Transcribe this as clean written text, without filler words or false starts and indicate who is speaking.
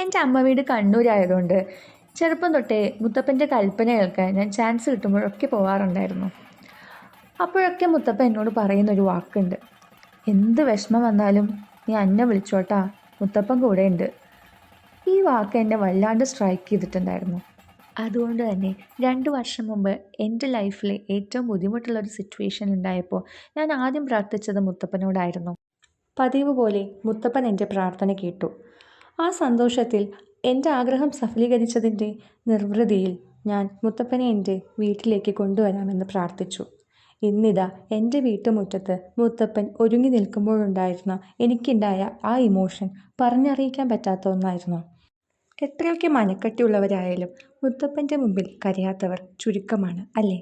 Speaker 1: എൻ്റെ അമ്മ വീട് കണ്ണൂരായതുകൊണ്ട് ചെറുപ്പം തൊട്ടേ മുത്തപ്പൻ്റെ കൽപ്പന കേൾക്കാൻ ഞാൻ ചാൻസ് കിട്ടുമ്പോഴൊക്കെ പോകാറുണ്ടായിരുന്നു. അപ്പോഴൊക്കെ മുത്തപ്പൻ എന്നോട് പറയുന്നൊരു വാക്കുണ്ട്, എന്ത് വിഷമം വന്നാലും നീ അന്നെ വിളിച്ചോട്ടാ, മുത്തപ്പൻ കൂടെയുണ്ട്. ഈ വാക്ക് എന്നെ വല്ലാണ്ട് സ്ട്രൈക്ക് ചെയ്തിട്ടുണ്ടായിരുന്നു. അതുകൊണ്ട് തന്നെ 2 വർഷം മുമ്പ് എൻ്റെ ലൈഫിലെ ഏറ്റവും ബുദ്ധിമുട്ടുള്ളൊരു സിറ്റുവേഷൻ ഉണ്ടായപ്പോൾ ഞാൻ ആദ്യം പ്രാർത്ഥിച്ചത് മുത്തപ്പനോടായിരുന്നു. പതിവ് പോലെ മുത്തപ്പൻ എൻ്റെ പ്രാർത്ഥന കേട്ടു. ആ സന്തോഷത്തിൽ എൻ്റെ ആഗ്രഹം സഫലീകരിച്ചതിൻ്റെ നിർവൃതിയിൽ ഞാൻ മുത്തപ്പനെ എൻ്റെ വീട്ടിലേക്ക് കൊണ്ടുവരാമെന്ന് പ്രാർത്ഥിച്ചു. ഇന്നിതാ എൻ്റെ വീട്ടുമുറ്റത്ത് മുത്തപ്പൻ ഒരുങ്ങി നിൽക്കുമ്പോഴുണ്ടായിരുന്ന എനിക്കുണ്ടായ ആ ഇമോഷൻ പറഞ്ഞറിയിക്കാൻ പറ്റാത്ത ഒന്നായിരുന്നു. എത്രയൊക്കെ മനക്കട്ടിയുള്ളവരായാലും മുത്തപ്പൻ്റെ മുമ്പിൽ കരയാത്തവർ ചുരുക്കമാണ്, അല്ലേ?